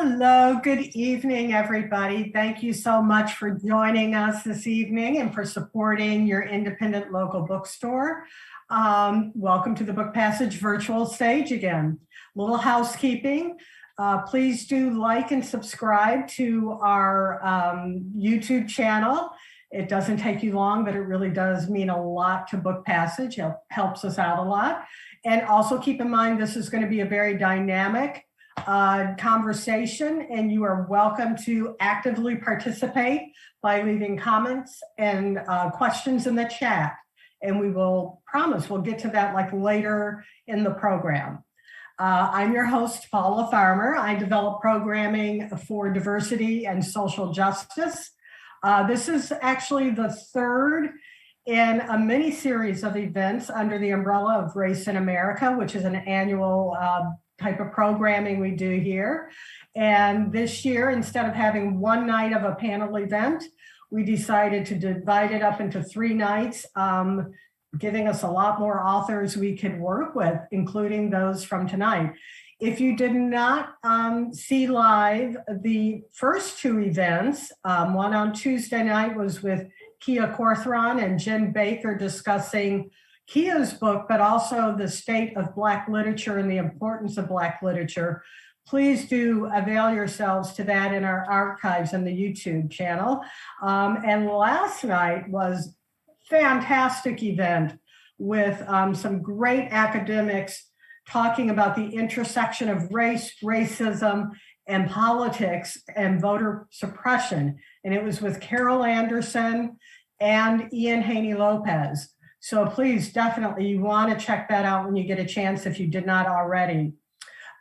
Hello, good evening, everybody. Thank you so much for joining us this evening and for supporting your independent local bookstore. Welcome to the Book Passage virtual stage again. Little housekeeping. Please do like and subscribe to our YouTube channel. It doesn't take you long, but it really does mean a lot to Book Passage. It helps us out a lot. And also keep in mind, this is going to be a very dynamic conversation, and you are welcome to actively participate by leaving comments and questions in the chat. And we will promise we'll get to that like later in the program. I'm your host, Paula Farmer. I develop programming for diversity and social justice. This is actually the third in a mini series of events under the umbrella of Race in America, which is an annual type of programming we do here. And this year, instead of having one night of a panel event, we decided to divide it up into 3 nights, giving us a lot more authors we could work with, including those from tonight. If you did not see live the first 2 events, one on Tuesday night was with Kia Corthron and Jen Baker discussing Kia's book, but also the state of Black literature and the importance of Black literature. Please do avail yourselves to that in our archives in the YouTube channel. And last night was a fantastic event with some great academics talking about the intersection of race, racism, and politics and voter suppression. And it was with Carol Anderson and Ian Haney Lopez. So please, definitely, you want to check that out when you get a chance if you did not already.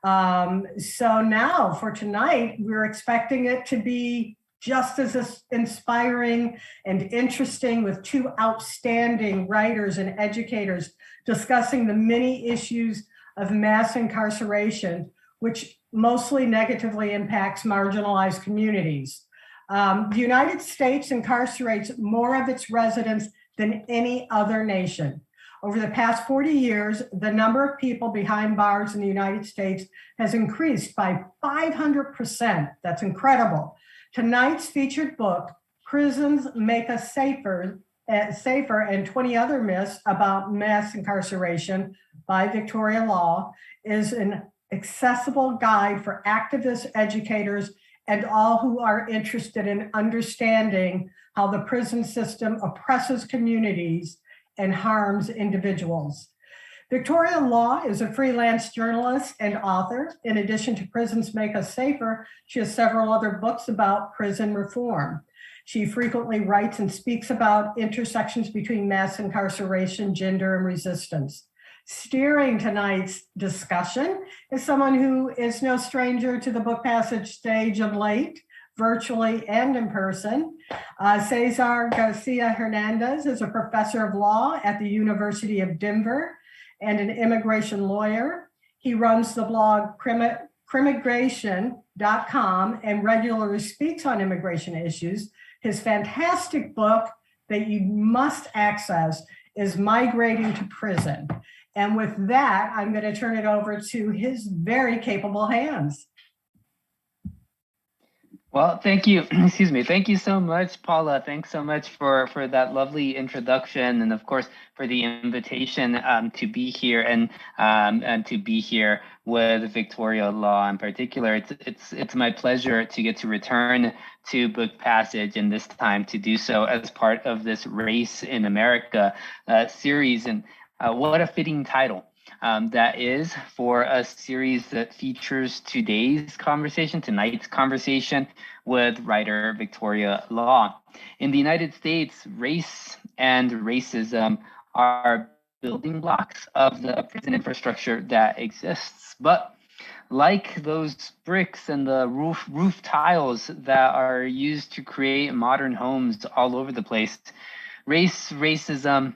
So now for tonight, we're expecting it to be just as inspiring and interesting with 2 outstanding writers and educators discussing the many issues of mass incarceration, which mostly negatively impacts marginalized communities. The United States incarcerates more of its residents than any other nation. Over the past 40 years, the number of people behind bars in the United States has increased by 500%. That's incredible. Tonight's featured book, Prisons Make Us Safer, and 20 Other Myths About Mass Incarceration by Victoria Law, is an accessible guide for activists, educators, and all who are interested in understanding how the prison system oppresses communities and harms individuals. Victoria Law is a freelance journalist and author. In addition to Prisons Make Us Safer, she has several other books about prison reform. She frequently writes and speaks about intersections between mass incarceration, gender, and resistance. Steering tonight's discussion is someone who is no stranger to the Book Passage stage of late, virtually and in person. Cesar Garcia Hernandez is a professor of law at the University of Denver and an immigration lawyer. He runs the blog crimmigration.com and regularly speaks on immigration issues. His fantastic book that you must access is Migrating to Prison. And with that, I'm going to turn it over to his very capable hands. Well, thank you. Excuse me. Thank you so much, Paula. Thanks so much for that lovely introduction, and of course for the invitation to be here and to be here with Victoria Law in particular. It's my pleasure to get to return to Book Passage, and this time to do so as part of this Race in America series. And what a fitting title. That is for a series that features tonight's conversation with writer Victoria Law. In the United States, race and racism are building blocks of the prison infrastructure that exists. But like those bricks and the roof tiles that are used to create modern homes all over the place, racism,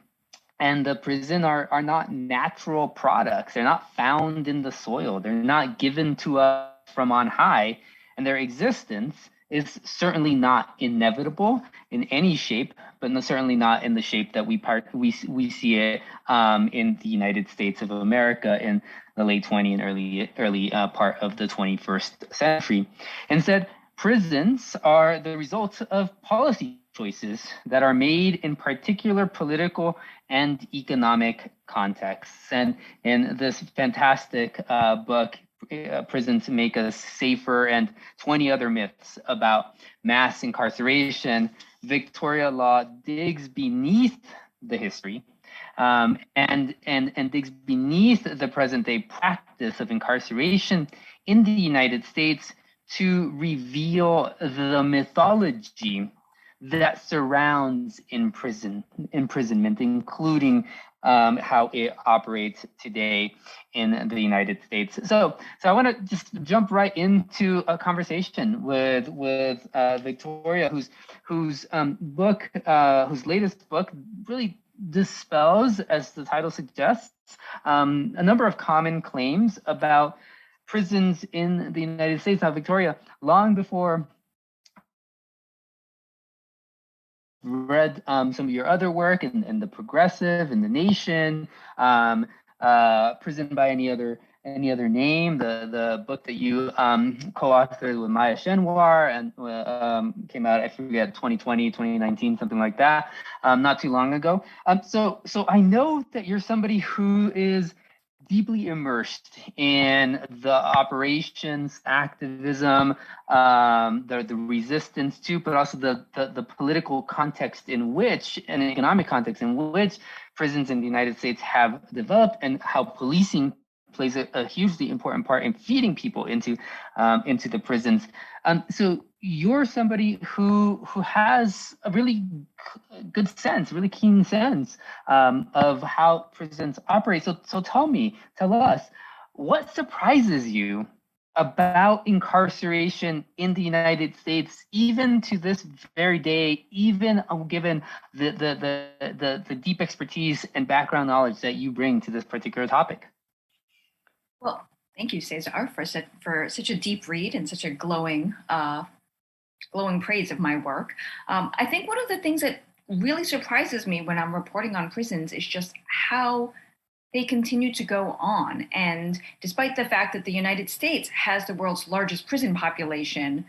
and the prison are not natural products. They're not found in the soil. They're not given to us from on high. And their existence is certainly not inevitable in any shape, but certainly not in the shape that we see it in the United States of America in the late 20th and early part of the 21st century. Instead, prisons are the result of policy choices that are made in particular political and economic contexts. And in this fantastic book, Prisons Make Us Safer, and 20 other myths about mass incarceration, Victoria Law digs beneath the history and digs beneath the present day practice of incarceration in the United States to reveal the mythology that surrounds imprisonment, including how it operates today in the United States. So I want to just jump right into a conversation with Victoria, whose latest book really dispels, as the title suggests, a number of common claims about prisons in the United States. Now, Victoria, long before read some of your other work in the Progressive, in the Nation, Prison by Any Other Name, the book that you co-authored with Maya Shenwar and came out, I forget, 2020, 2019, something like that, not too long ago. So I know that you're somebody who is deeply immersed in the operations, activism, the resistance to, but also the political context in which, and economic context in which prisons in the United States have developed, and how policing plays a hugely important part in feeding people into the prisons. So you're somebody who has a really good sense, really keen sense of how prisons operate. So tell us, what surprises you about incarceration in the United States, even to this very day, even given the deep expertise and background knowledge that you bring to this particular topic? Well, thank you, Cesar, for such a deep read and such a glowing praise of my work. I think one of the things that really surprises me when I'm reporting on prisons is just how they continue to go on. And despite the fact that the United States has the world's largest prison population,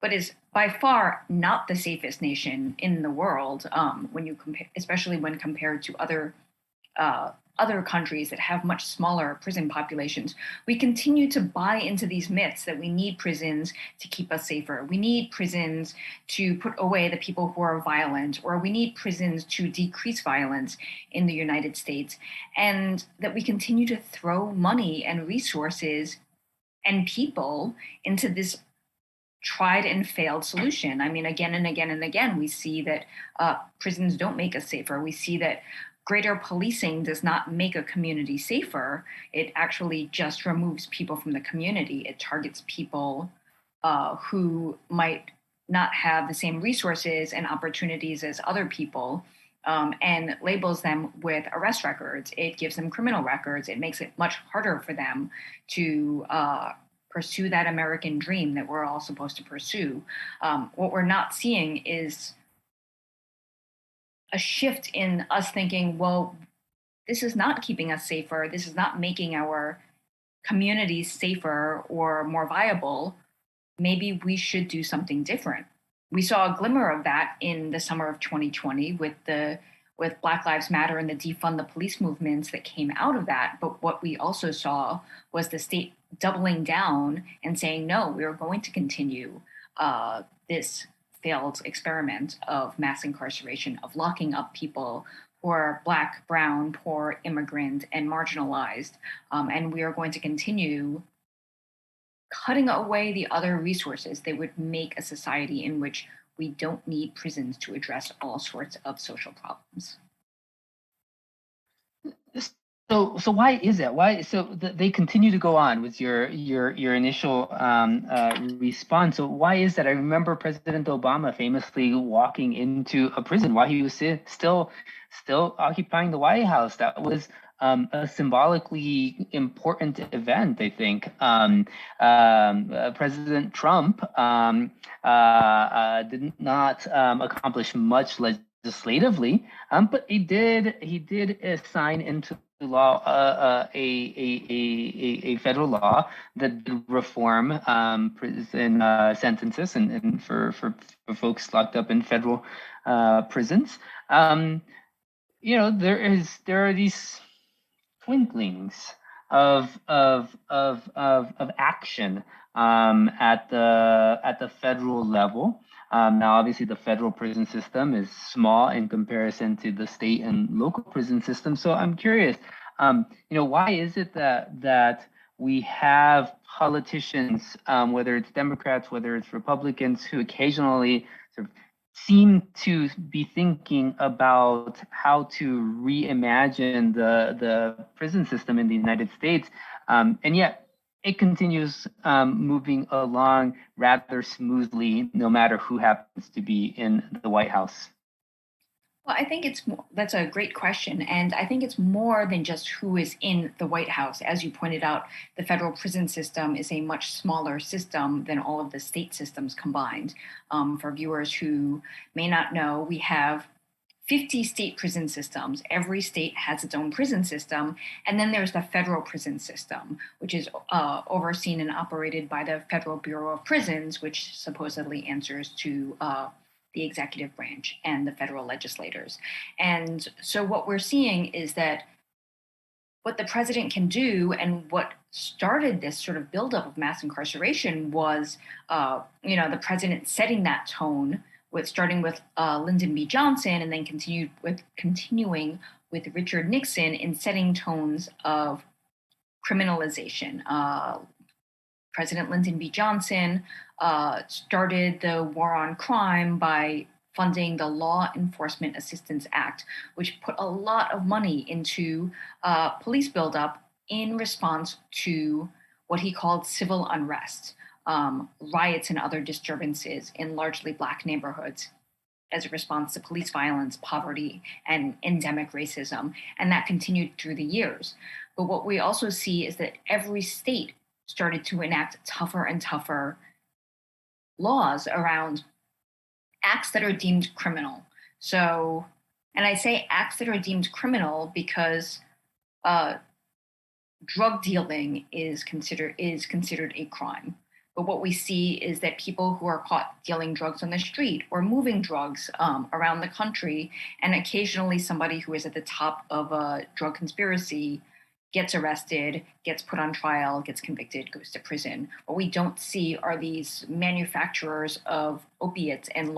but is by far not the safest nation in the world, when you compare, especially when compared to other countries that have much smaller prison populations, we continue to buy into these myths that we need prisons to keep us safer. We need prisons to put away the people who are violent, or we need prisons to decrease violence in the United States, and that we continue to throw money and resources and people into this tried and failed solution. I mean, again and again and again, we see that prisons don't make us safer. We see that greater policing does not make a community safer. It actually just removes people from the community. It targets people who might not have the same resources and opportunities as other people, and labels them with arrest records. It gives them criminal records. It makes it much harder for them to pursue that American dream that we're all supposed to pursue. What we're not seeing is a shift in us thinking, well, this is not keeping us safer. This is not making our communities safer or more viable. Maybe we should do something different. We saw a glimmer of that in the summer of 2020 with Black Lives Matter and the defund the police movements that came out of that. But what we also saw was the state doubling down and saying, no, we are going to continue this failed experiment of mass incarceration, of locking up people who are Black, brown, poor, immigrant, and marginalized. And we are going to continue cutting away the other resources that would make a society in which we don't need prisons to address all sorts of social problems. So why is that? Why they continue to go on with your initial response? So why is that? I remember President Obama famously walking into a prison while he was still occupying the White House. That was a symbolically important event, I think. President Trump did not accomplish much legislatively, but he did sign into law a federal law that did reform prison sentences and for folks locked up in federal prisons. There are these twinklings of action at the federal level. Now, obviously, the federal prison system is small in comparison to the state and local prison system. So I'm curious, why is it that we have politicians, whether it's Democrats, whether it's Republicans, who occasionally sort of seem to be thinking about how to reimagine the prison system in the United States, and yet it continues moving along rather smoothly, no matter who happens to be in the White House? Well, I think that's a great question. And I think it's more than just who is in the White House. As you pointed out, the federal prison system is a much smaller system than all of the state systems combined. For viewers who may not know, we have 50 state prison systems. Every state has its own prison system. And then there's the federal prison system, which is overseen and operated by the Federal Bureau of Prisons, which supposedly answers to the executive branch and the federal legislators. And so what we're seeing is that what the president can do, and what started this sort of buildup of mass incarceration, was the president setting that tone, starting with Lyndon B. Johnson, and then continuing with Richard Nixon in setting tones of criminalization. President Lyndon B. Johnson started the war on crime by funding the Law Enforcement Assistance Act, which put a lot of money into police buildup in response to what he called civil unrest, riots and other disturbances in largely Black neighborhoods as a response to police violence, poverty, and endemic racism. And that continued through the years. But what we also see is that every state started to enact tougher and tougher laws around acts that are deemed criminal. So, and I say acts that are deemed criminal because drug dealing is considered a crime. But what we see is that people who are caught dealing drugs on the street or moving drugs around the country, and occasionally somebody who is at the top of a drug conspiracy gets arrested, gets put on trial, gets convicted, goes to prison. What we don't see are these manufacturers of opiates and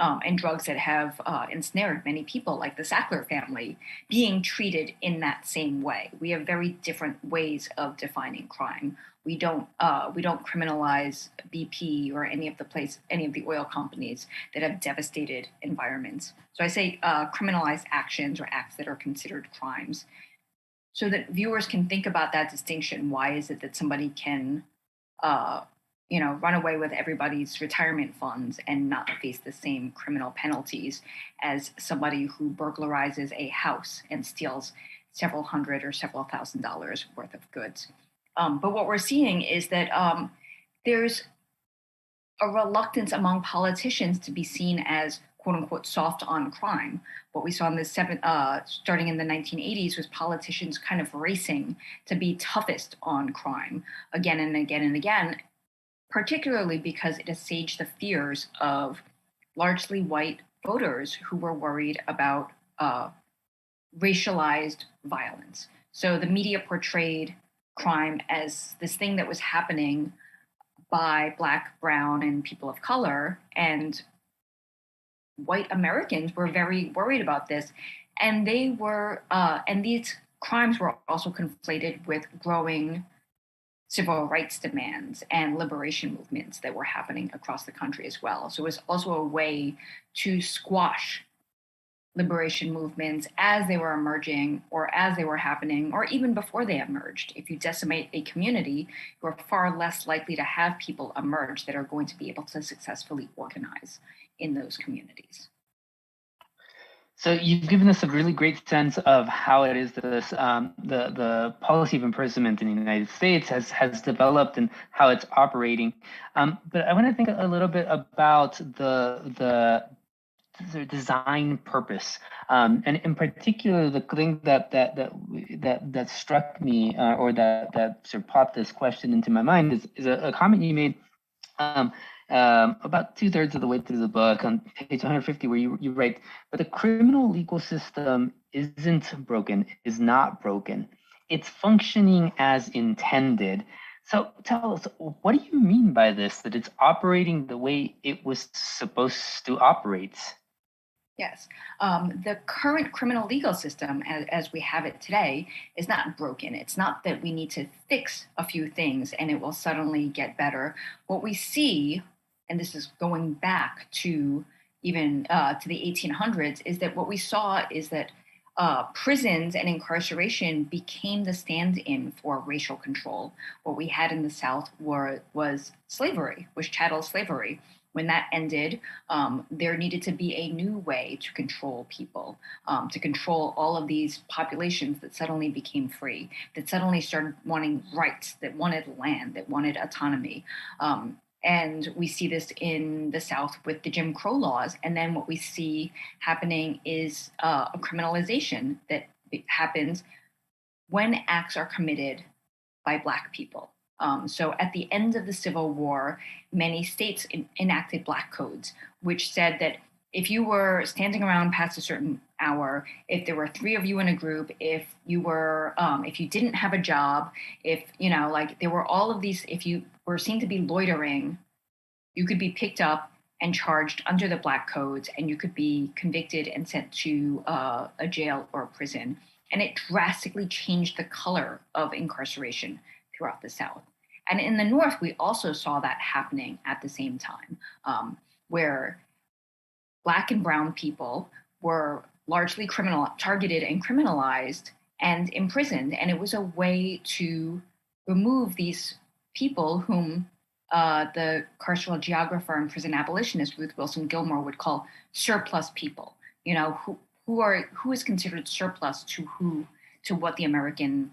and drugs that have ensnared many people, like the Sackler family, being treated in that same way. We have very different ways of defining crime. We don't criminalize BP or any of the oil companies that have devastated environments. So I say criminalized actions or acts that are considered crimes, so that viewers can think about that distinction. Why is it that somebody can, run away with everybody's retirement funds and not face the same criminal penalties as somebody who burglarizes a house and steals several hundred or several $1,000s worth of goods? But what we're seeing is that there's a reluctance among politicians to be seen as "quote unquote" soft on crime. What we saw in the starting in the 1980s was politicians kind of racing to be toughest on crime again and again and again, particularly because it assuaged the fears of largely white voters who were worried about racialized violence. So the media portrayed crime as this thing that was happening by Black, brown, and people of color, and white Americans were very worried about this, and and these crimes were also conflated with growing civil rights demands and liberation movements that were happening across the country as well. So it was also a way to squash liberation movements as they were emerging or as they were happening, or even before they emerged. If you decimate a community, you're far less likely to have people emerge that are going to be able to successfully organize in those communities. So you've given us a really great sense of how it is that this, the policy of imprisonment in the United States has developed and how it's operating. But I want to think a little bit about the design purpose, and in particular, the thing that struck me, or that sort of popped this question into my mind is a comment you made. About 2/3 of the way through the book on page 150, where you write, but the criminal legal system is not broken. It's functioning as intended. So tell us, what do you mean by this, that it's operating the way it was supposed to operate? Yes. The current criminal legal system, as we have it today, is not broken. It's not that we need to fix a few things and it will suddenly get better. What we see, and this is going back to even to the 1800s, is that what we saw is that prisons and incarceration became the stand-in for racial control. What we had in the South was slavery, was chattel slavery. When that ended, there needed to be a new way to control people, to control all of these populations that suddenly became free, that suddenly started wanting rights, that wanted land, that wanted autonomy. And we see this in the South with the Jim Crow laws. And then what we see happening is a criminalization that happens when acts are committed by Black people. So at the end of the Civil War, many states enacted Black codes, which said that if you were standing around past a certain hour, if there were 3 of you in a group, if you didn't have a job, if, like there were all of these, if you were seen to be loitering, you could be picked up and charged under the Black codes, and you could be convicted and sent to a jail or a prison. And it drastically changed the color of incarceration throughout the South. And in the North, we also saw that happening at the same time, where Black and brown people were largely targeted and criminalized and imprisoned. And it was a way to remove these people whom the carceral geographer and prison abolitionist Ruth Wilson Gilmore would call surplus people. Who is considered surplus to what the American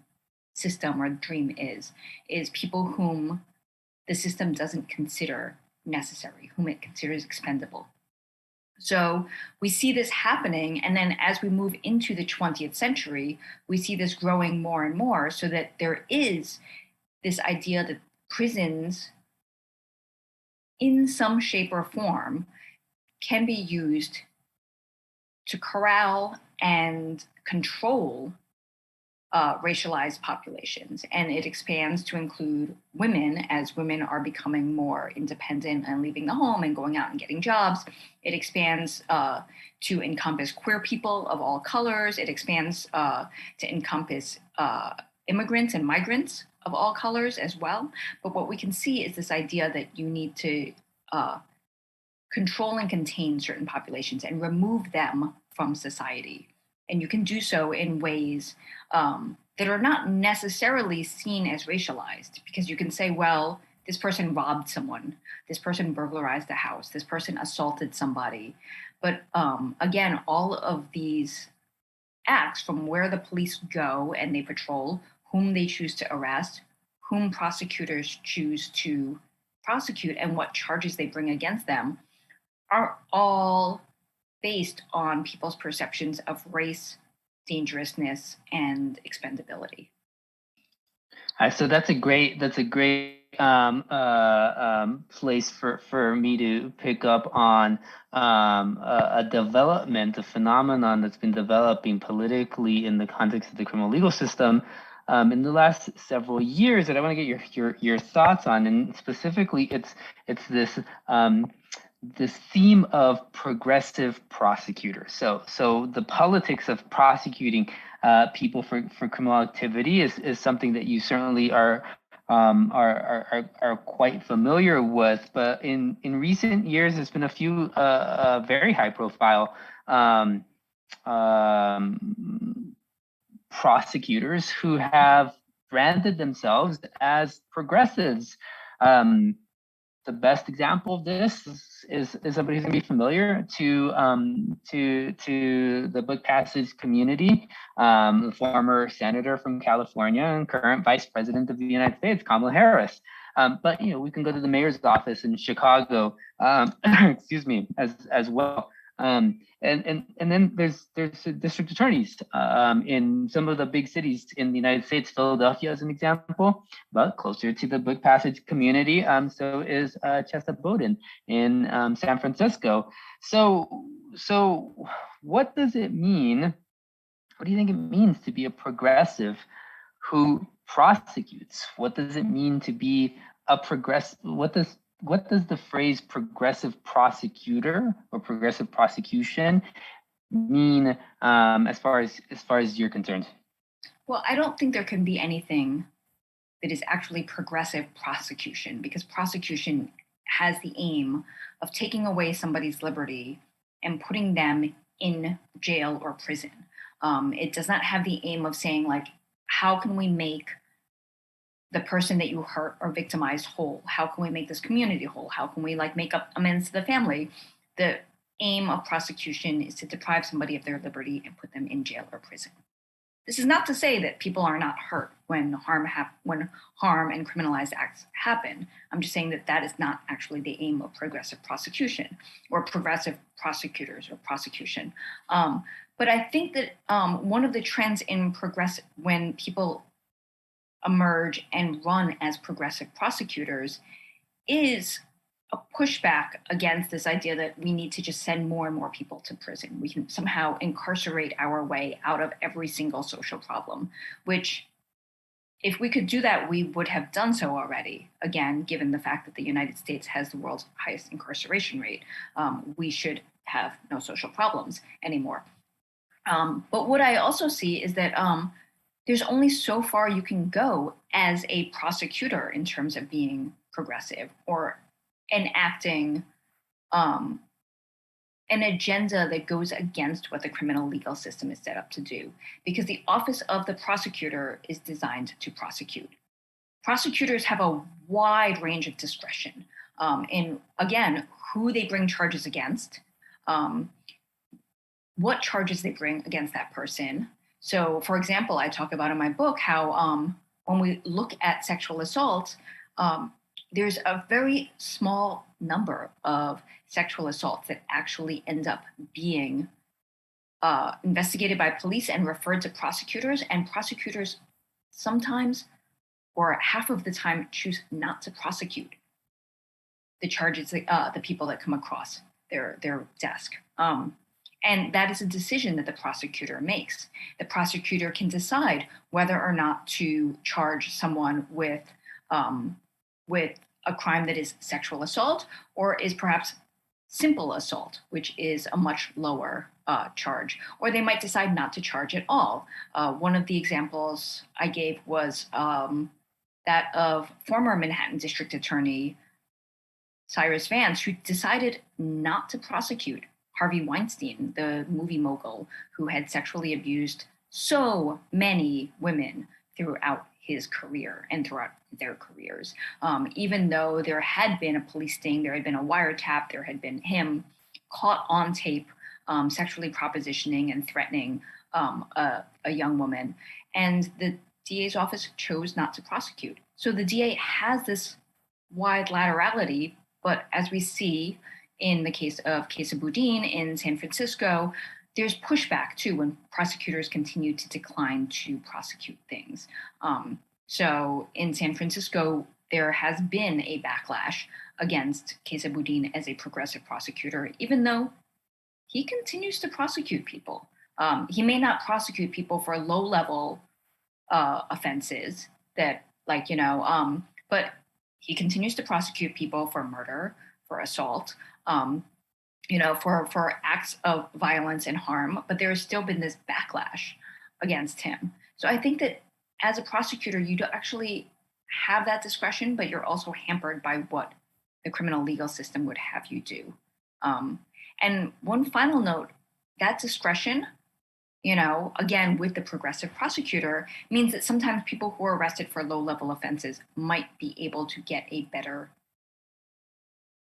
system or dream is people whom the system doesn't consider necessary, whom it considers expendable. So we see this happening, and then as we move into the 20th century, we see this growing more and more, so that there is this idea that prisons, in some shape or form, can be used to corral and control racialized populations. And it expands to include women, as women are becoming more independent and leaving the home and going out and getting jobs. It expands to encompass queer people of all colors. It expands to encompass immigrants and migrants of all colors as well. But what we can see is this idea that you need to control and contain certain populations and remove them from society. And you can do so in ways that are not necessarily seen as racialized, because you can say, well, this person robbed someone, this person burglarized a house, this person assaulted somebody. But again, all of these acts, from where the police go and they patrol, whom they choose to arrest, whom prosecutors choose to prosecute, and what charges they bring against them, are all based on people's perceptions of race, dangerousness, and expendability. So that's a great place for me to pick up on a phenomenon that's been developing politically in the context of the criminal legal system in the last several years that I want to get your thoughts on. And specifically, it's this theme of progressive prosecutors. So the politics of prosecuting people for criminal activity is something that you certainly are quite familiar with. But in recent years, there's been a few very high profile prosecutors who have branded themselves as progressives. the best example of this is somebody who's going to be familiar to the Book Passage community, the former senator from California and current vice president of the United States, Kamala Harris. But we can go to the mayor's office in Chicago, excuse me, as well. And then there's district attorneys in some of the big cities in the United States. Philadelphia is an example, but closer to the Book Passage community, so is Chesa Boudin in San Francisco. So what does it mean? What do you think it means to be a progressive who prosecutes? What does it mean to be a progressive? What does the phrase progressive prosecutor or progressive prosecution mean as far as you're concerned? Well, I don't think there can be anything that is actually progressive prosecution, because prosecution has the aim of taking away somebody's liberty and putting them in jail or prison. It does not have the aim of saying, like, how can we make the person that you hurt or victimized whole? How can we make this community whole? How can we make up amends to the family? The aim of prosecution is to deprive somebody of their liberty and put them in jail or prison. This is not to say that people are not hurt when harm and criminalized acts happen. I'm just saying that is not actually the aim of progressive prosecution or progressive prosecutors or prosecution. But I think that one of the trends in when people emerge and run as progressive prosecutors is a pushback against this idea that we need to just send more and more people to prison. We can somehow incarcerate our way out of every single social problem, which, if we could do that, we would have done so already. Again, given the fact that the United States has the world's highest incarceration rate, we should have no social problems anymore. But what I also see is that there's only so far you can go as a prosecutor in terms of being progressive or enacting an agenda that goes against what the criminal legal system is set up to do, because the office of the prosecutor is designed to prosecute. Prosecutors have a wide range of discretion in, again, who they bring charges against, what charges they bring against that person. So, for example, I talk about in my book how when we look at sexual assault, there's a very small number of sexual assaults that actually end up being investigated by police and referred to prosecutors. And prosecutors sometimes, or half of the time, choose not to prosecute the charges, the people that come across their desk. And that is a decision that the prosecutor makes. The prosecutor can decide whether or not to charge someone with a crime that is sexual assault or is perhaps simple assault, which is a much lower charge. Or they might decide not to charge at all. One of the examples I gave was that of former Manhattan District Attorney Cyrus Vance, who decided not to prosecute Harvey Weinstein, the movie mogul who had sexually abused so many women throughout his career and throughout their careers. Even though there had been a police sting, there had been a wiretap, there had been him caught on tape sexually propositioning and threatening a young woman. And the DA's office chose not to prosecute. So the DA has this wide laterality, but as we see in the case of Cesar Boudin in San Francisco, there's pushback too when prosecutors continue to decline to prosecute things. So in San Francisco, there has been a backlash against Cesar Boudin as a progressive prosecutor, even though he continues to prosecute people. He may not prosecute people for low-level offenses that, but he continues to prosecute people for murder, for assault, for acts of violence and harm, but there has still been this backlash against him. So I think that as a prosecutor, you don't actually have that discretion, but you're also hampered by what the criminal legal system would have you do. And one final note, that discretion, again, with the progressive prosecutor, means that sometimes people who are arrested for low-level offenses might be able to get a better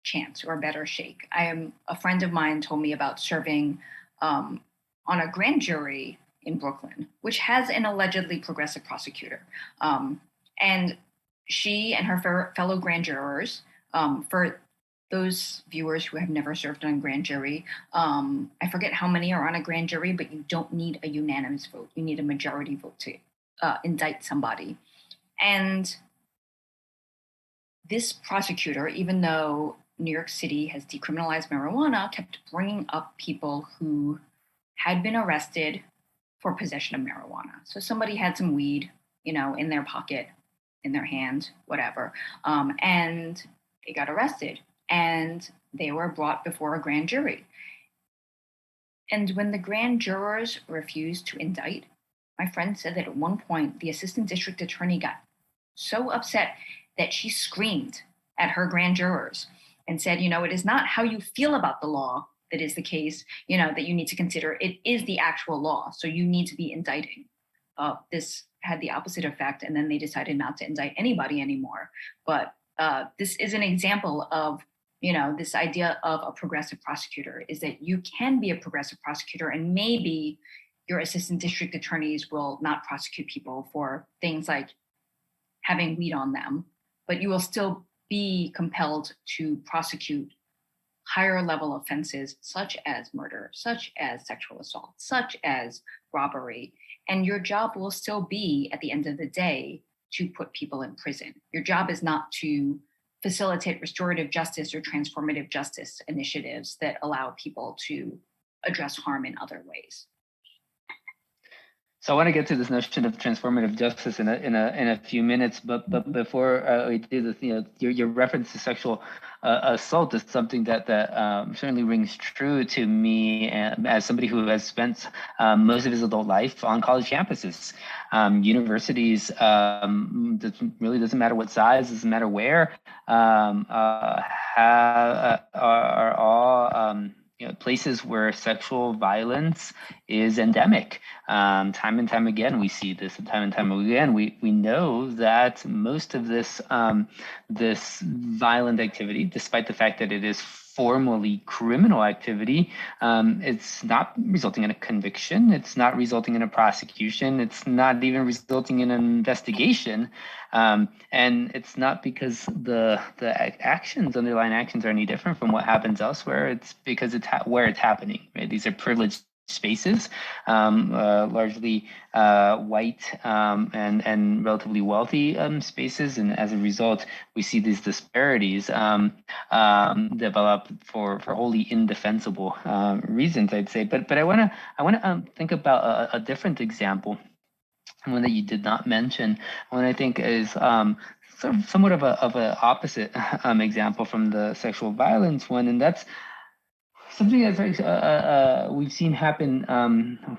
chance or a better shake. A friend of mine told me about serving on a grand jury in Brooklyn, which has an allegedly progressive prosecutor. And she and her fellow grand jurors, for those viewers who have never served on a grand jury, I forget how many are on a grand jury, but you don't need a unanimous vote. You need a majority vote to indict somebody. And this prosecutor, even though New York City has decriminalized marijuana, kept bringing up people who had been arrested for possession of marijuana. So somebody had some weed, in their pocket, in their hand, whatever, and they got arrested and they were brought before a grand jury. And when the grand jurors refused to indict, my friend said that at one point the assistant district attorney got so upset that she screamed at her grand jurors and said, it is not how you feel about the law that is the case, that you need to consider. It is the actual law. So you need to be indicting. This had the opposite effect. And then they decided not to indict anybody anymore. But this is an example of, this idea of a progressive prosecutor, is that you can be a progressive prosecutor and maybe your assistant district attorneys will not prosecute people for things like having weed on them, but you will still be compelled to prosecute higher level offenses such as murder, such as sexual assault, such as robbery. And your job will still be, at the end of the day, to put people in prison. Your job is not to facilitate restorative justice or transformative justice initiatives that allow people to address harm in other ways. So I want to get to this notion of transformative justice in a few minutes, but before we do this, your reference to sexual assault is something that certainly rings true to me as somebody who has spent most of his adult life on college campuses. Universities, really doesn't matter what size, doesn't matter where, are all places where sexual violence is endemic. Time and time again, we see this, and time again, we know that most of this this violent activity, despite the fact that it is formally criminal activity, it's not resulting in a conviction, it's not resulting in a prosecution, it's not even resulting in an investigation, and it's not because the underlying actions are any different from what happens elsewhere. It's because it's where it's happening. Right? These are privileged spaces, largely white and relatively wealthy spaces, and as a result, we see these disparities develop for wholly indefensible reasons, I'd say. But I want to think about a different example, one that you did not mention, one I think is sort of somewhat of a opposite example from the sexual violence one, and that's something that's we've seen happen,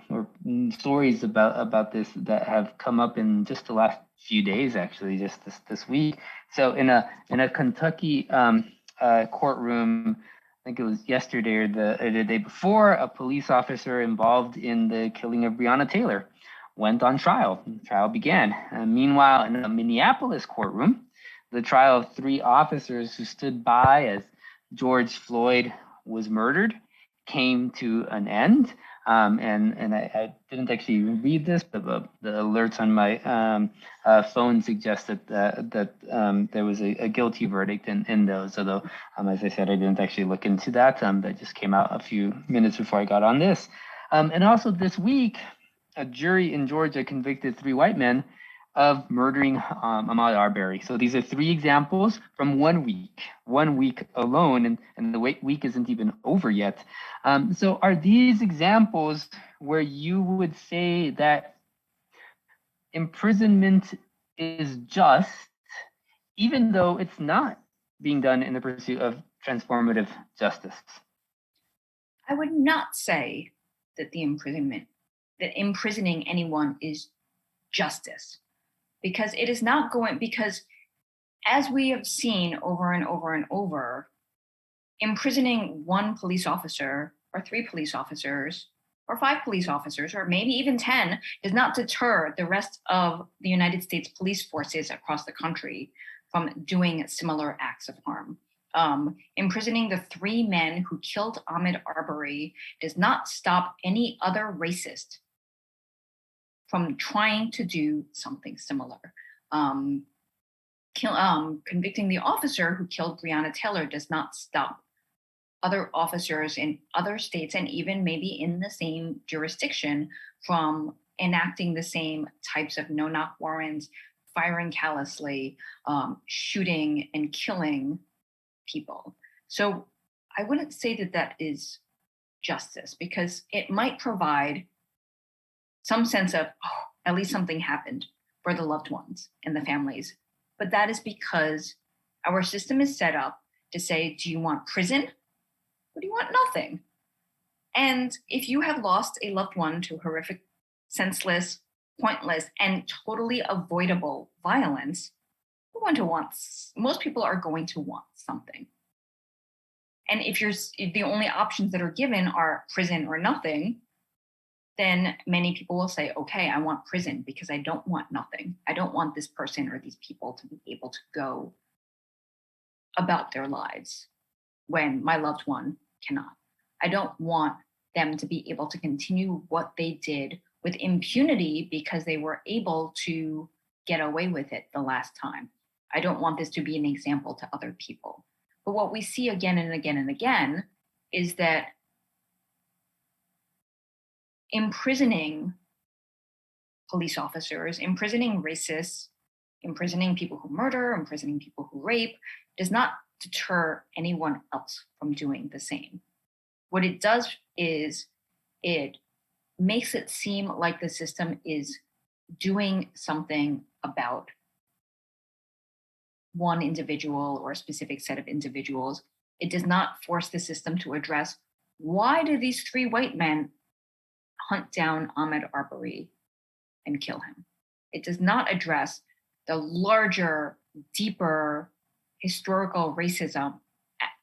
or stories about this that have come up in just the last few days, actually, just this week. So in a Kentucky courtroom, I think it was yesterday or the day before, a police officer involved in the killing of Breonna Taylor went on trial. The trial began. Meanwhile, in a Minneapolis courtroom, the trial of 3 officers who stood by as George Floyd was murdered came to an end. And I didn't actually read this, but the alerts on my phone suggested that there was a guilty verdict in those. Although, as I said, I didn't actually look into that. That just came out a few minutes before I got on this. And also this week, a jury in Georgia convicted 3 white men of murdering Ahmaud Arbery. So these are 3 examples from 1 week alone, and the week isn't even over yet. So are these examples where you would say that imprisonment is just, even though it's not being done in the pursuit of transformative justice? I would not say that imprisoning anyone is justice, because it is not going, because as we have seen over and over and over, imprisoning 1 police officer or 3 police officers or 5 police officers or maybe even 10 does not deter the rest of the United States police forces across the country from doing similar acts of harm. Imprisoning the 3 men who killed Ahmaud Arbery does not stop any other racist from trying to do something similar. Convicting the officer who killed Breonna Taylor does not stop other officers in other states and even maybe in the same jurisdiction from enacting the same types of no-knock warrants, firing callously, shooting and killing people. So I wouldn't say that that is justice, because it might provide some sense of, oh, at least something happened for the loved ones and the families. But that is because our system is set up to say, do you want prison or do you want nothing? And if you have lost a loved one to horrific, senseless, pointless, and totally avoidable violence, most people are going to want something. And if the only options that are given are prison or nothing, then many people will say, okay, I want prison because I don't want nothing. I don't want this person or these people to be able to go about their lives when my loved one cannot. I don't want them to be able to continue what they did with impunity because they were able to get away with it the last time. I don't want this to be an example to other people. But what we see again and again and again is that imprisoning police officers, imprisoning racists, imprisoning people who murder, imprisoning people who rape, does not deter anyone else from doing the same. What it does is it makes it seem like the system is doing something about one individual or a specific set of individuals. It does not force the system to address, why do these 3 white men hunt down Ahmaud Arbery and kill him? It does not address the larger, deeper historical racism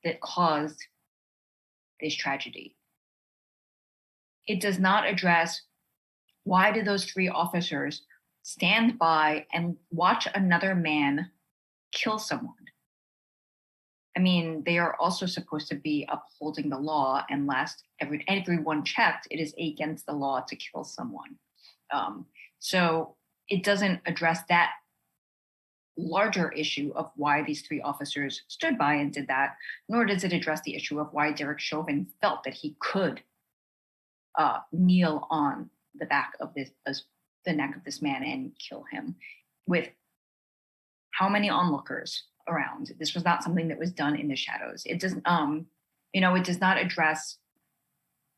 that caused this tragedy. It does not address, why did those 3 officers stand by and watch another man kill someone? I mean, they are also supposed to be upholding the law, and last everyone checked, it is against the law to kill someone. So it doesn't address that larger issue of why these 3 officers stood by and did that, nor does it address the issue of why Derek Chauvin felt that he could kneel on the back of the neck of this man and kill him with how many onlookers around. This was not something that was done in the shadows. It doesn't, it does not address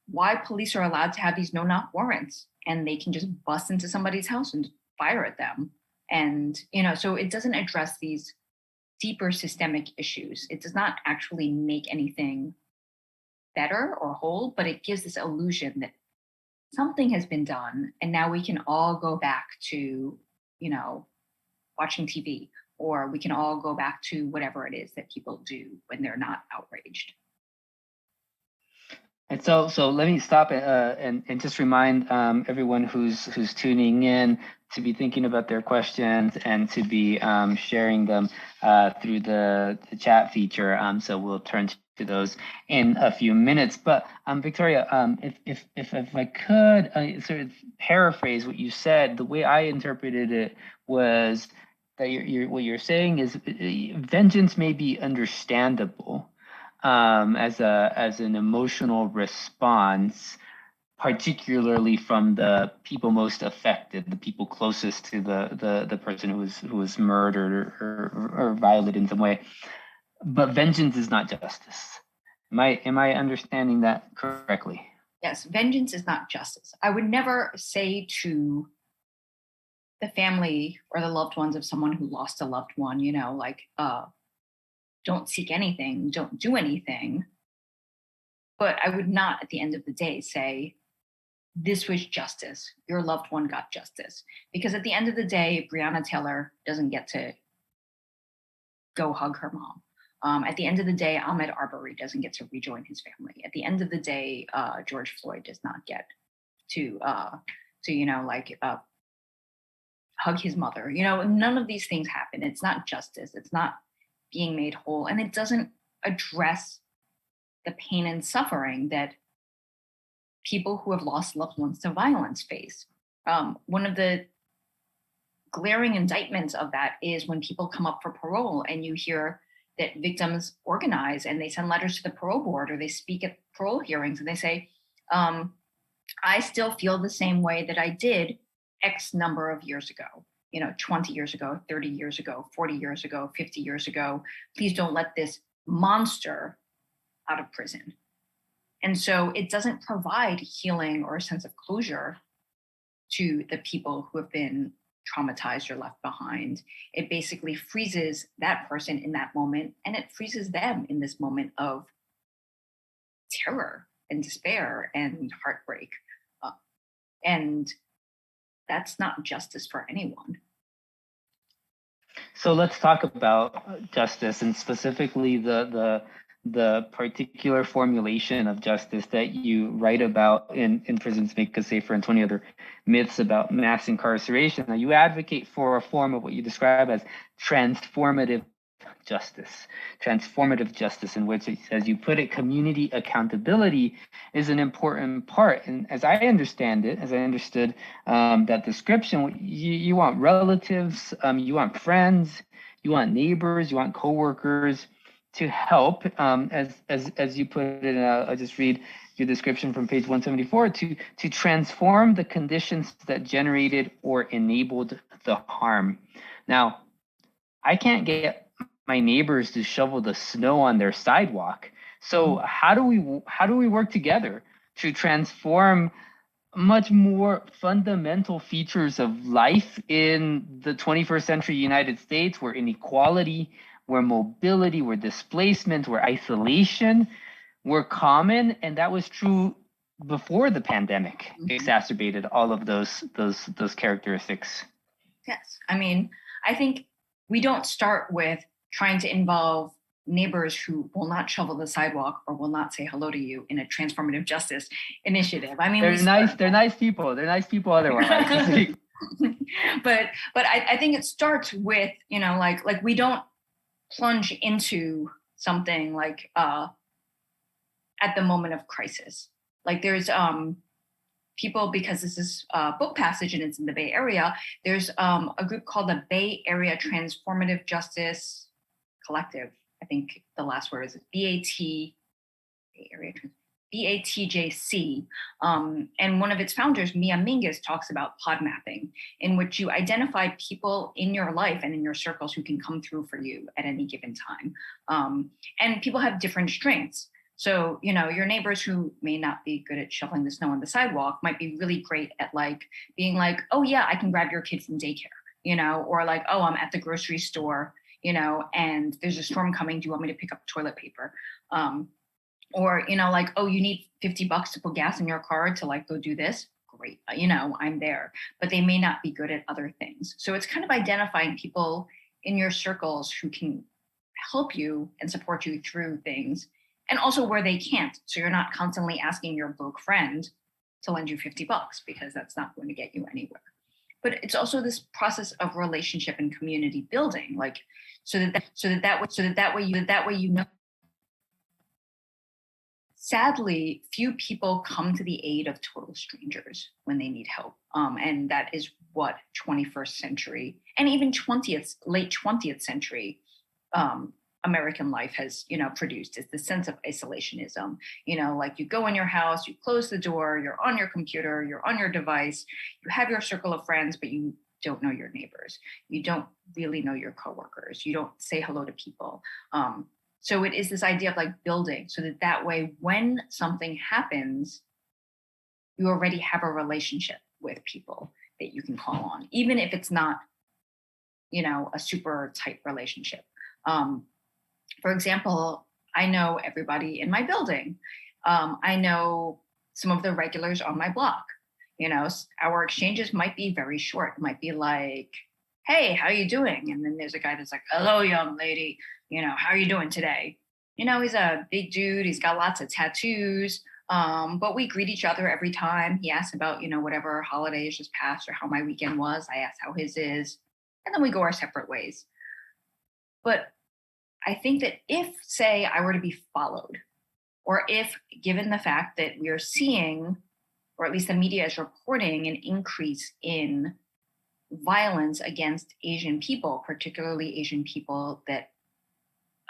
why police are allowed to have these no-knock warrants and they can just bust into somebody's house and fire at them. And, so it doesn't address these deeper systemic issues. It does not actually make anything better or whole, but it gives this illusion that something has been done and now we can all go back to, watching TV, or we can all go back to whatever it is that people do when they're not outraged. And so let me stop and just remind everyone who's tuning in to be thinking about their questions and to be sharing them through the chat feature. So we'll turn to those in a few minutes. But Victoria, if I could sort of paraphrase what you said, the way I interpreted it was that what you're saying is vengeance may be understandable as an emotional response, particularly from the people most affected, the people closest to the person who was murdered or violated in some way. But vengeance is not justice. Am I understanding that correctly? Yes, vengeance is not justice. I would never say to the family or the loved ones of someone who lost a loved one, don't seek anything, don't do anything. But I would not, at the end of the day, say, this was justice. Your loved one got justice. Because at the end of the day, Breonna Taylor doesn't get to go hug her mom. At the end of the day, Ahmaud Arbery doesn't get to rejoin his family. At the end of the day, George Floyd does not get to hug his mother. None of these things happen. It's not justice. It's not being made whole. And it doesn't address the pain and suffering that people who have lost loved ones to violence face. One of the glaring indictments of that is when people come up for parole and you hear that victims organize and they send letters to the parole board or they speak at parole hearings and they say, I still feel the same way that I did X number of years ago, 20 years ago, 30 years ago, 40 years ago, 50 years ago. Please don't let this monster out of prison. And so it doesn't provide healing or a sense of closure to the people who have been traumatized or left behind. It basically freezes that person in that moment, and it freezes them in this moment of terror and despair and heartbreak. And that's not justice for anyone. So let's talk about justice, and specifically the particular formulation of justice that you write about in Prisons Make Us Safer and 20 Other Myths About Mass Incarceration. Now, you advocate for a form of what you describe as transformative justice, in which, as you put it, community accountability is an important part. And as I understood that description, you want relatives, you want friends, you want neighbors, you want coworkers to help, as you put it. I'll just read your description from page 174, to transform the conditions that generated or enabled the harm. Now, I can't get my neighbors to shovel the snow on their sidewalk. So how do we work together to transform much more fundamental features of life in the 21st century United States, where inequality, where mobility, where displacement, where isolation were common? And that was true before the pandemic exacerbated all of those characteristics. Yes. I mean, I think we don't start with trying to involve neighbors who will not shovel the sidewalk or will not say hello to you in a transformative justice initiative. I mean, they're nice people. They're nice people otherwise. but I think it starts with, like we don't plunge into something like at the moment of crisis. Like there's people, because this is a book passage and it's in the Bay Area, there's a group called the Bay Area Transformative Justice Collective. I think the last word is BATJC. And one of its founders, Mia Mingus, talks about pod mapping, in which you identify people in your life and in your circles who can come through for you at any given time. And people have different strengths. So, your neighbors who may not be good at shoveling the snow on the sidewalk might be really great at being like, oh yeah, I can grab your kid from daycare, or like, oh, I'm at the grocery store, and there's a storm coming. Do you want me to pick up toilet paper? Or, like, oh, you need $50 to put gas in your car to go do this. Great. I'm there, but they may not be good at other things. So it's kind of identifying people in your circles who can help you and support you through things, and also where they can't. So you're not constantly asking your broke friend to lend you $50 because that's not going to get you anywhere. But it's also this process of relationship and community building, so that way you know. Sadly, few people come to the aid of total strangers when they need help. And that is what 21st century and even late 20th century American life has, produced, is the sense of isolationism. You go in your house, you close the door, you're on your computer, you're on your device, you have your circle of friends, but you don't know your neighbors. You don't really know your coworkers. You don't say hello to people. So it is this idea of building so that way, when something happens, you already have a relationship with people that you can call on, even if it's not, a super tight relationship. For example, I know everybody in my building. I know some of the regulars on my block. Our exchanges might be very short. It might be like, hey, how are you doing? And then there's a guy that's like, hello, young lady. How are you doing today? He's a big dude. He's got lots of tattoos. But we greet each other every time. He asks about, whatever holidays just passed or how my weekend was. I ask how his is. And then we go our separate ways. But I think that if, say, I were to be followed, or if, given the fact that we are seeing, or at least the media is reporting, an increase in violence against Asian people, particularly Asian people that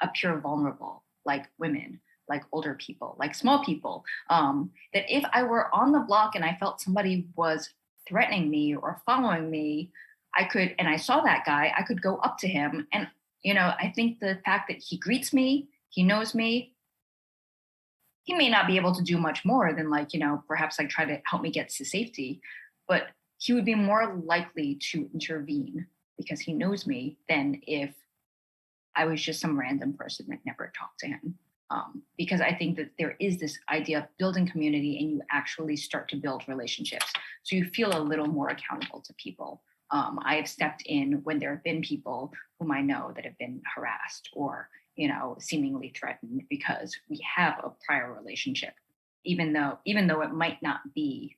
appear vulnerable, like women, like older people, like small people, that if I were on the block and I felt somebody was threatening me or following me, I could, and I saw that guy, I could go up to him. And, I think the fact that he greets me, he knows me, he may not be able to do much more than perhaps try to help me get to safety, but he would be more likely to intervene because he knows me than if I was just some random person that never talked to him. Because I think that there is this idea of building community and you actually start to build relationships. So you feel a little more accountable to people. I have stepped in when there have been people whom I know that have been harassed or, seemingly threatened because we have a prior relationship, even though it might not be,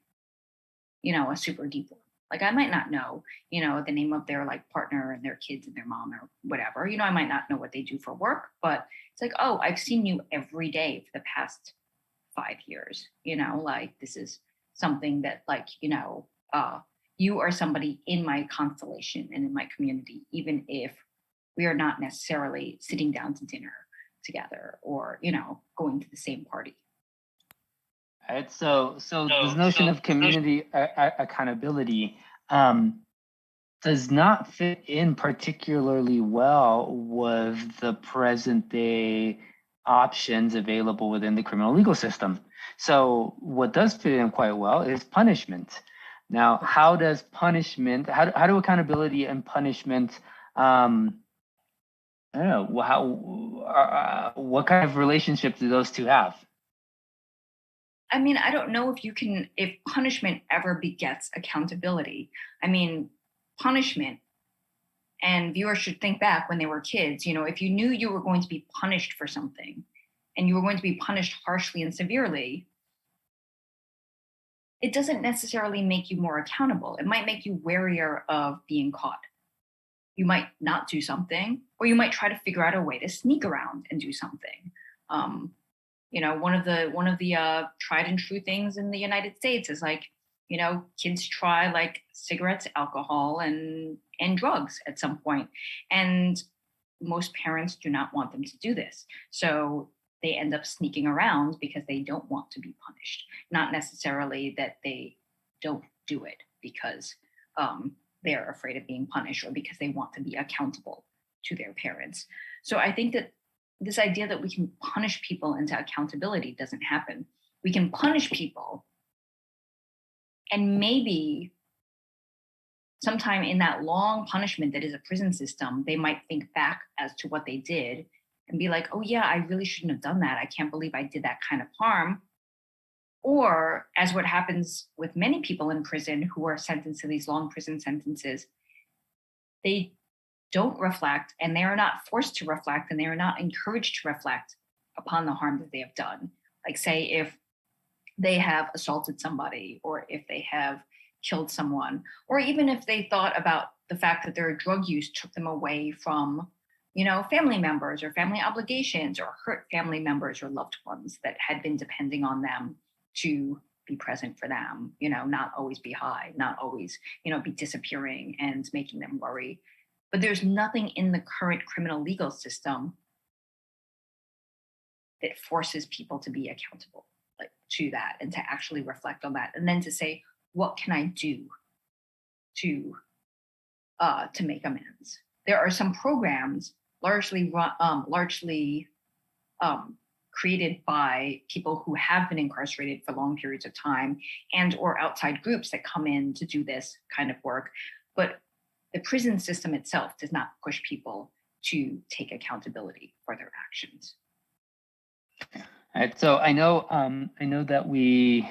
a super deep one. Like I might not know, the name of their partner and their kids and their mom or whatever. I might not know what they do for work, but it's like, oh, I've seen you every day for the past 5 years. This is something that you are somebody in my constellation and in my community, even if we are not necessarily sitting down to dinner together or, going to the same party. All right, so this notion of community accountability does not fit in particularly well with the present day options available within the criminal legal system. So what does fit in quite well is punishment. Now, how does punishment, how do accountability and punishment, I don't know, what kind of relationship do those two have? I mean, I don't know if punishment ever begets accountability. I mean, punishment, and viewers should think back when they were kids, if you knew you were going to be punished for something and you were going to be punished harshly and severely, it doesn't necessarily make you more accountable. It might make you warier of being caught. You might not do something, or you might try to figure out a way to sneak around and do something. One of the tried and true things in the United States is kids try cigarettes, alcohol, and drugs at some point, and most parents do not want them to do this. So they end up sneaking around because they don't want to be punished, not necessarily that they don't do it because they're afraid of being punished or because they want to be accountable to their parents. So I think that this idea that we can punish people into accountability doesn't happen. We can punish people, and maybe sometime in that long punishment that is a prison system, they might think back as to what they did and be like, oh yeah, I really shouldn't have done that. I can't believe I did that kind of harm. Or as what happens with many people in prison who are sentenced to these long prison sentences, they don't reflect, and they are not forced to reflect, and they are not encouraged to reflect upon the harm that they have done. Like say if they have assaulted somebody, or if they have killed someone, or even if they thought about the fact that their drug use took them away from, family members or family obligations, or hurt family members or loved ones that had been depending on them to be present for them, not always be high, not always, be disappearing and making them worry. But there's nothing in the current criminal legal system that forces people to be accountable to that and to actually reflect on that, and then to say, what can I do to make amends? There are some programs largely created by people who have been incarcerated for long periods of time and or outside groups that come in to do this kind of work. But the prison system itself does not push people to take accountability for their actions. All right, so I know that we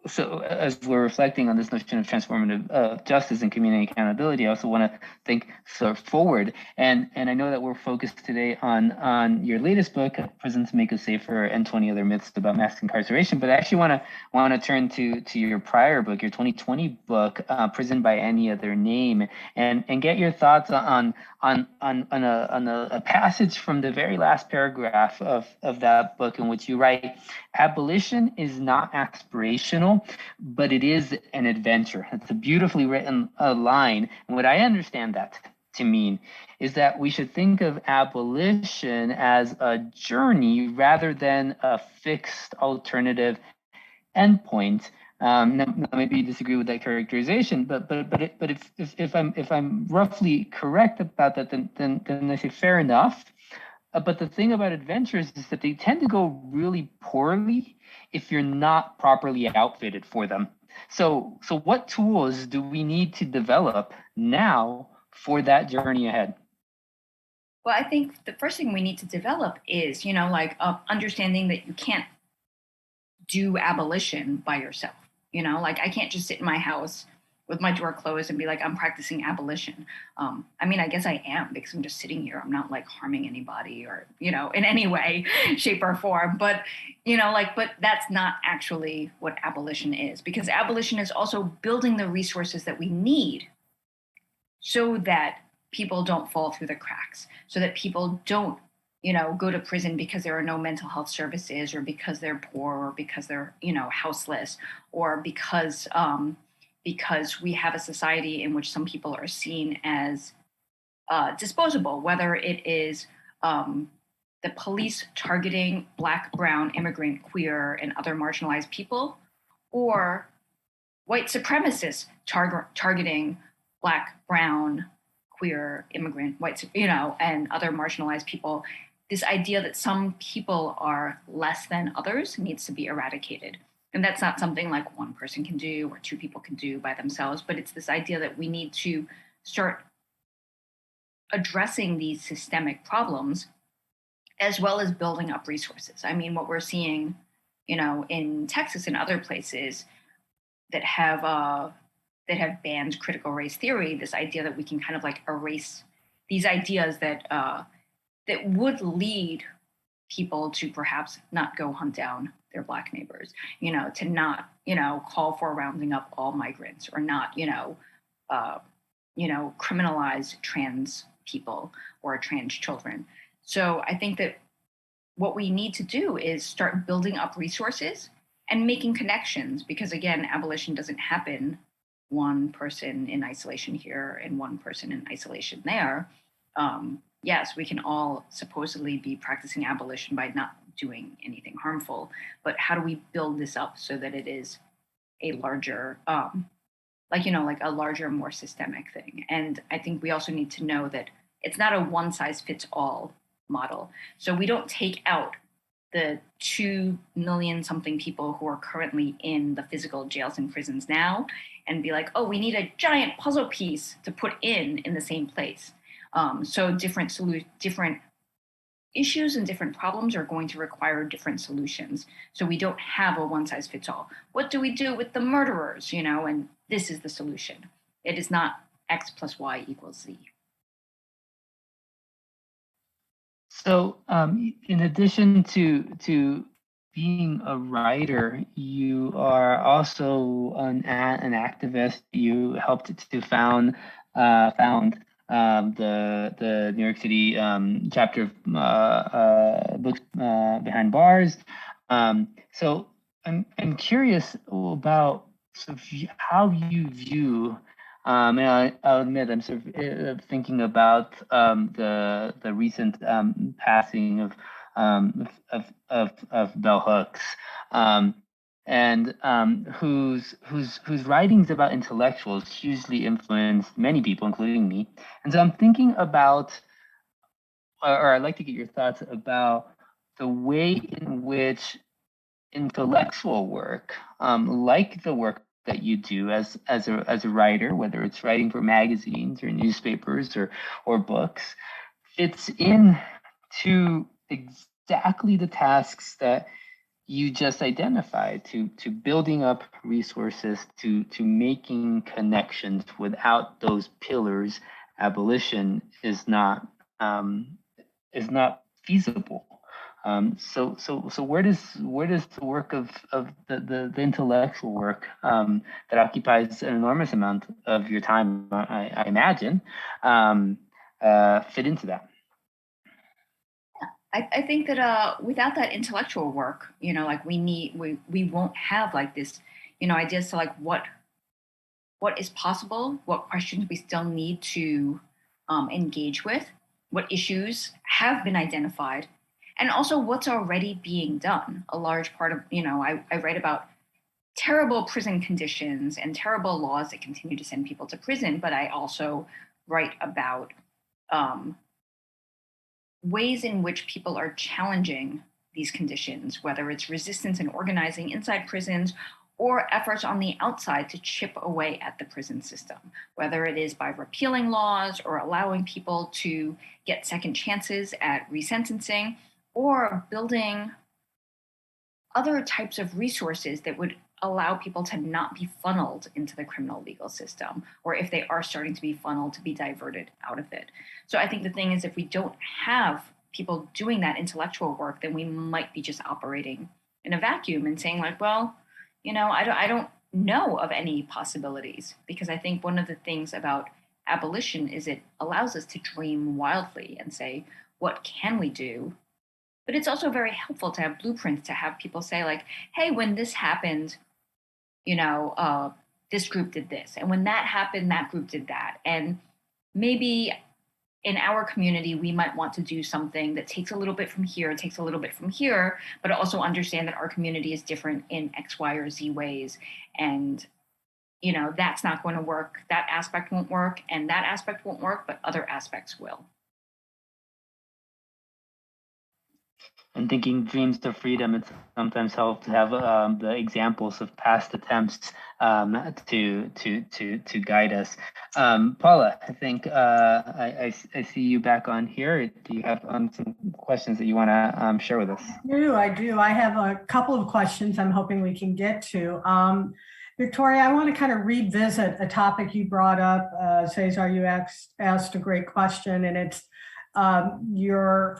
so as we're reflecting on this notion of transformative justice and community accountability, I also want to think sort of forward. And I know that we're focused today on your latest book, Prisons Make Us Safer, and 20 Other Myths About Mass Incarceration. But I actually want to turn to your prior book, your 2020 book, Prison by Any Other Name, and get your thoughts on a passage from the very last paragraph of that book, in which you write, "Abolition is not aspirational, but it is an adventure." It's a beautifully written line. And what I understand that to mean is that we should think of abolition as a journey rather than a fixed alternative endpoint. Now maybe you disagree with that characterization, but if I'm roughly correct about that, then I say fair enough. But the thing about adventures is that they tend to go really poorly if you're not properly outfitted for them. So what tools do we need to develop now for that journey ahead? Well, I think the first thing we need to develop is, understanding that you can't do abolition by yourself. I can't just sit in my house with my door closed and be like, I'm practicing abolition. I mean, I guess I am, because I'm just sitting here. I'm not like harming anybody or, in any way, shape or form. But, but that's not actually what abolition is, because abolition is also building the resources that we need so that people don't fall through the cracks, so that people don't, go to prison because there are no mental health services, or because they're poor, or because they're, houseless, or because we have a society in which some people are seen as disposable, whether it is the police targeting Black, brown, immigrant, queer, and other marginalized people, or white supremacists targeting Black, brown, queer, immigrant, white, and other marginalized people. This idea that some people are less than others needs to be eradicated. And that's not something like one person can do or two people can do by themselves, but it's this idea that we need to start addressing these systemic problems as well as building up resources. I mean, what we're seeing, in Texas and other places that have banned critical race theory, this idea that we can kind of like erase these ideas that would lead people to perhaps not go hunt down their Black neighbors, to not, call for rounding up all migrants, or not, criminalize trans people or trans children. So I think that what we need to do is start building up resources and making connections, because again, abolition doesn't happen one person in isolation here and one person in isolation there. Yes, we can all supposedly be practicing abolition by not doing anything harmful, but how do we build this up so that it is a larger, like a larger, more systemic thing? And I think we also need to know that it's not a one size fits all model. So we don't take out the 2 million something people who are currently in the physical jails and prisons now and be like, oh, we need a giant puzzle piece to put in the same place. So different issues and different problems are going to require different solutions. So we don't have a one size fits all. What do we do with the murderers? And this is the solution. It is not X plus Y equals Z. So, in addition to being a writer, you are also an activist. You helped to found the New York City chapter of Books Behind Bars. So I'm curious about sort of how you view. And I'll admit, I'm sort of thinking about the recent passing of Bell Hooks, and whose writings about intellectuals hugely influenced many people, including me. And so I'm thinking about, or I'd like to get your thoughts about the way in which intellectual work, like the work that you do as a writer, whether it's writing for magazines or newspapers or books, fits in to exactly the tasks that you just identified, to building up resources, to making connections. Without those pillars, abolition is not feasible. So where does the work of the intellectual work that occupies an enormous amount of your time, I imagine, fit into that? I think that without that intellectual work, like we won't have like this, ideas to like what is possible, what questions we still need to engage with, what issues have been identified, and also what's already being done. A large part of, I write about terrible prison conditions and terrible laws that continue to send people to prison, but I also write about ways in which people are challenging these conditions, whether it's resistance and organizing inside prisons or efforts on the outside to chip away at the prison system, whether it is by repealing laws or allowing people to get second chances at resentencing, or building other types of resources that would allow people to not be funneled into the criminal legal system, or if they are starting to be funneled, to be diverted out of it. So I think the thing is, if we don't have people doing that intellectual work, then we might be just operating in a vacuum and saying like, well, I don't know of any possibilities, because I think one of the things about abolition is it allows us to dream wildly and say, what can we do? But it's also very helpful to have blueprints, to have people say like, hey, when this happened, this group did this. And when that happened, that group did that. And maybe in our community, we might want to do something that takes a little bit from here, takes a little bit from here, but also understand that our community is different in X, Y, or Z ways. And, that's not going to work. That aspect won't work, and that aspect won't work, but other aspects will. And thinking dreams of freedom, it sometimes helps to have the examples of past attempts to guide us. Paula, I think I see you back on here. Do you have some questions that you want to share with us? I do. I have a couple of questions I'm hoping we can get to. Victoria, I want to kind of revisit a topic you brought up. Cesar, you asked a great question, and it's your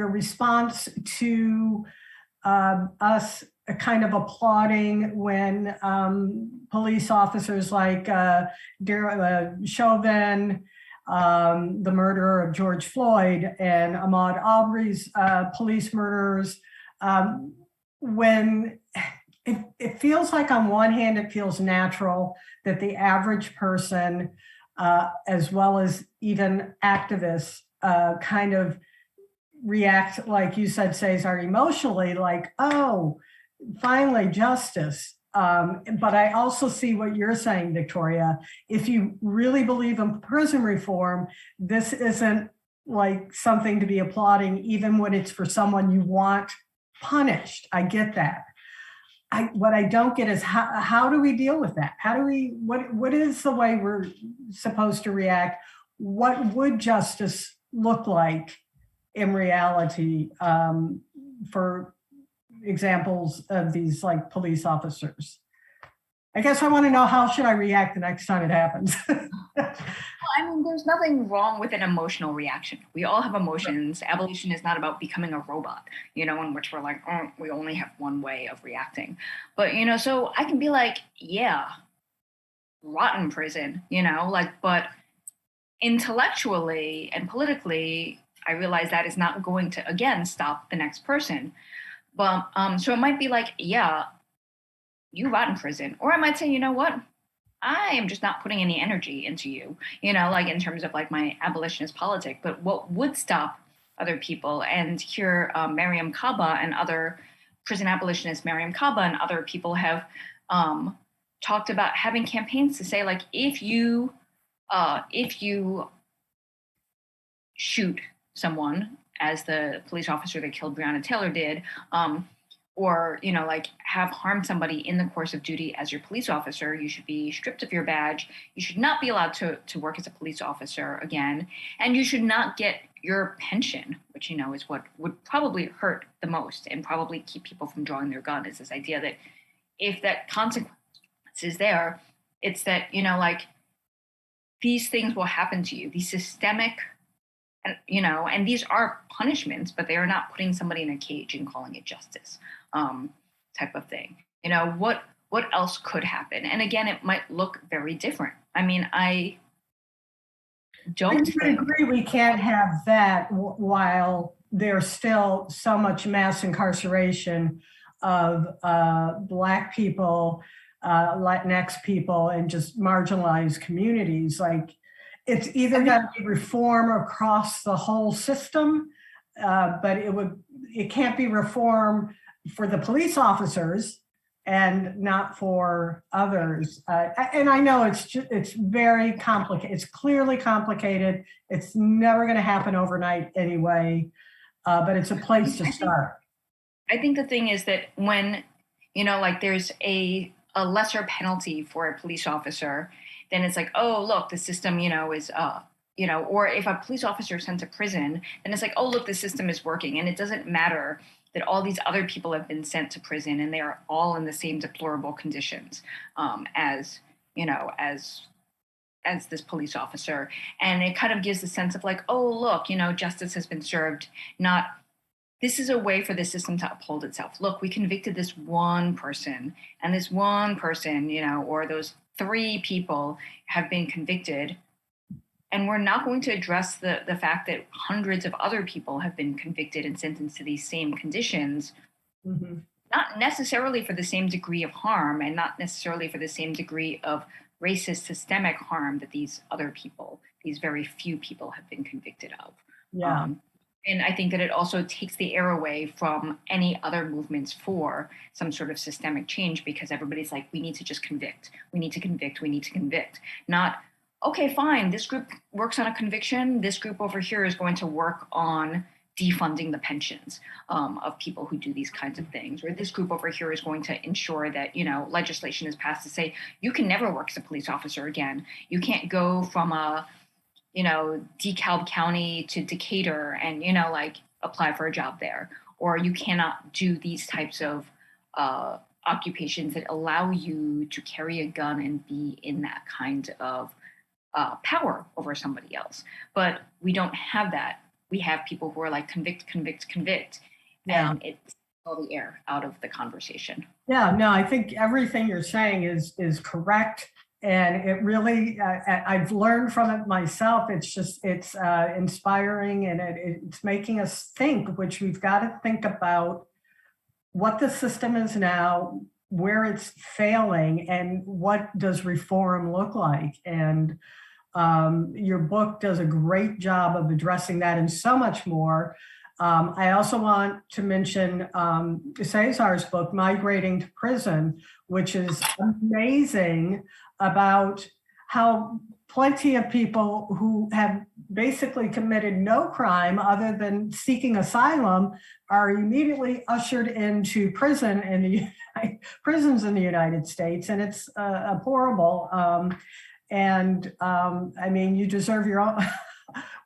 response to us kind of applauding when police officers like Chauvin, the murderer of George Floyd, and Ahmaud Arbery's police murderers, when it feels like, on one hand, it feels natural that the average person, as well as even activists, kind of react, like you said, Cesar, emotionally, like, oh, finally justice. But I also see what you're saying, Victoria. If you really believe in prison reform, this isn't like something to be applauding, even when it's for someone you want punished. I get that. What I don't get is how do we deal with that? What is the way we're supposed to react? What would justice look like in reality, for examples of these like police officers? I guess I want to know, how should I react the next time it happens? Well, there's nothing wrong with an emotional reaction. We all have emotions. Abolition is not about becoming a robot, in which we're like, oh, we only have one way of reacting. But, so I can be like, yeah, rotten prison, but intellectually and politically, I realize that is not going to, again, stop the next person. But so it might be like, yeah, you rot in prison. Or I might say, you know what? I am just not putting any energy into you, like in terms of like my abolitionist politic. But what would stop other people? And here, Mariam Kaba and other prison abolitionists, Mariam Kaba and other people have talked about having campaigns to say, like, if you shoot someone, as the police officer that killed Breonna Taylor did, or like have harmed somebody in the course of duty as your police officer, you should be stripped of your badge. You should not be allowed to work as a police officer again, and you should not get your pension which, is what would probably hurt the most and probably keep people from drawing their gun, is this idea that if that consequence is there, it's that, like, these things will happen to you, these systemic, and these are punishments, but they are not putting somebody in a cage and calling it justice, type of thing. What else could happen? And again, it might look very different. I mean, I agree we can't have that while there's still so much mass incarceration of Black people, Latinx people, and just marginalized communities. Like, it's either got to be reform across the whole system, but it can't be reform for the police officers and not for others. And I know it's very complicated. It's clearly complicated. It's never going to happen overnight anyway, but it's a place to start. I think the thing is that when, like, there's a lesser penalty for a police officer, then it's like, oh, look, the system, is, or if a police officer is sent to prison, then it's like, oh, look, the system is working. And it doesn't matter that all these other people have been sent to prison and they are all in the same deplorable conditions as this police officer. And it kind of gives the sense of like, oh, look, justice has been served. Not, this is a way for the system to uphold itself. Look, we convicted this one person, and this one person, or those 3 people have been convicted. And we're not going to address the fact that hundreds of other people have been convicted and sentenced to these same conditions, not necessarily for the same degree of harm and not necessarily for the same degree of racist systemic harm that these other people, these very few people, have been convicted of. Yeah. And I think that it also takes the air away from any other movements for some sort of systemic change, because everybody's like, we need to just convict. We need to convict. We need to convict. Not, okay, fine, this group works on a conviction. This group over here is going to work on defunding the pensions of people who do these kinds of things. Or this group over here is going to ensure that, legislation is passed to say, you can never work as a police officer again. You can't go from a, DeKalb County to Decatur and, apply for a job there. Or you cannot do these types of occupations that allow you to carry a gun and be in that kind of power over somebody else. But we don't have that. We have people who are like, convict, convict, convict. Yeah. And it's all the air out of the conversation. Yeah, no, I think everything you're saying is correct. And it really, I've learned from it myself. It's inspiring, and it's making us think, which we've got to think about what the system is now, where it's failing, and what does reform look like. And your book does a great job of addressing that and so much more. I also want to mention Cesar's book, Migrating to Prison, which is amazing, about how plenty of people who have basically committed no crime other than seeking asylum are immediately ushered into prison in the prisons in the United States, and it's horrible. I mean, you deserve your own.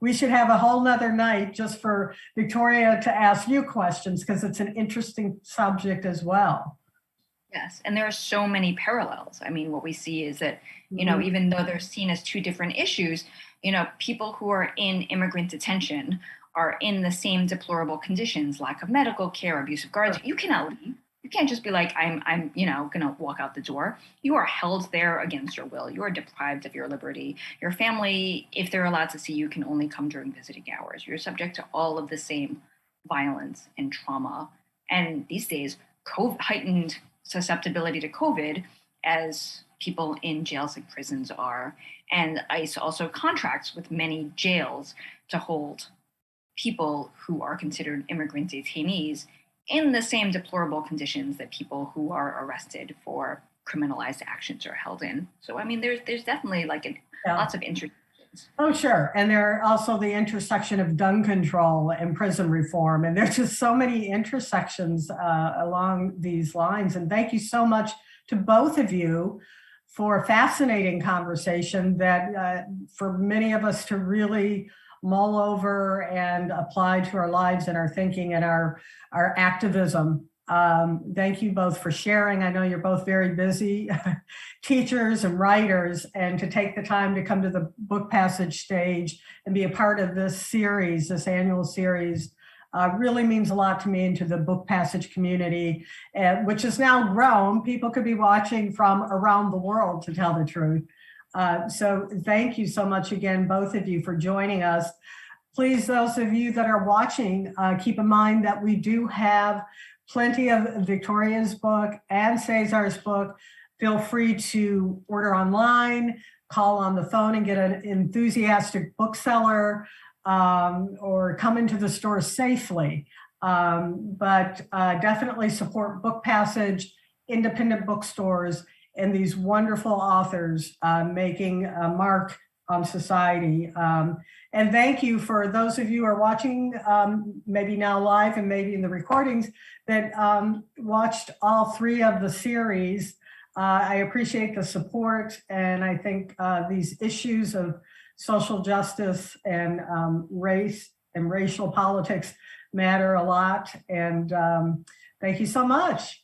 We should have a whole nother night just for Victoria to ask you questions, because it's an interesting subject as well. Yes, and there are so many parallels. I mean, what we see is that, even though they're seen as 2 different issues, people who are in immigrant detention are in the same deplorable conditions: lack of medical care, abusive guards. You cannot leave. You can't just be like, I'm going to walk out the door. You are held there against your will. You are deprived of your liberty. Your family, if they're allowed to see you, can only come during visiting hours. You're subject to all of the same violence and trauma. And these days, heightened susceptibility to COVID as people in jails and prisons are. And ICE also contracts with many jails to hold people who are considered immigrant detainees in the same deplorable conditions that people who are arrested for criminalized actions are held in. So, I mean, there's definitely lots of intersections. Oh, sure. And there are also the intersection of gun control and prison reform. And there's just so many intersections along these lines. And thank you so much to both of you for a fascinating conversation that for many of us to really mull over and apply to our lives and our thinking and our activism. Thank you both for sharing. I know you're both very busy teachers and writers, and to take the time to come to the book passage stage and be a part of this series, this annual series, really means a lot to me and to the book passage community, which has now grown. People could be watching from around the world, to tell the truth. So thank you so much again, both of you, for joining us. Please, those of you that are watching, keep in mind that we do have plenty of Victoria's book and Cesar's book. Feel free to order online, call on the phone and get an enthusiastic bookseller, or come into the store safely. But definitely support Book Passage, independent bookstores, and these wonderful authors making a mark on society. And thank you for those of you who are watching, maybe now live and maybe in the recordings, that watched all 3 of the series. I appreciate the support, and I think these issues of social justice and race and racial politics matter a lot. And thank you so much.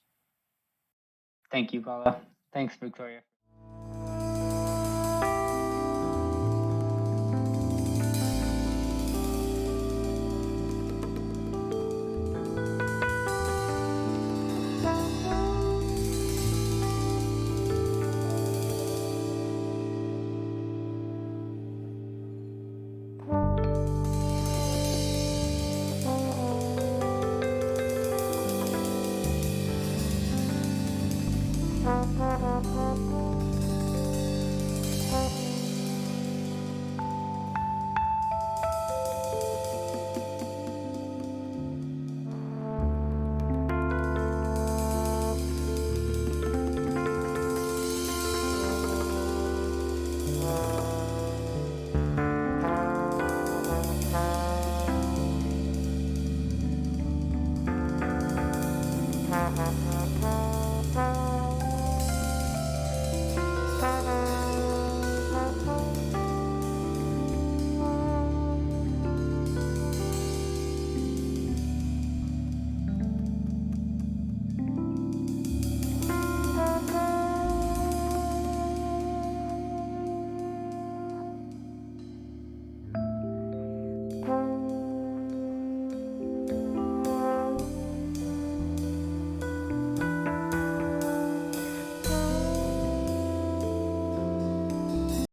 Thank you, Paula. Thanks, Victoria. Thank you.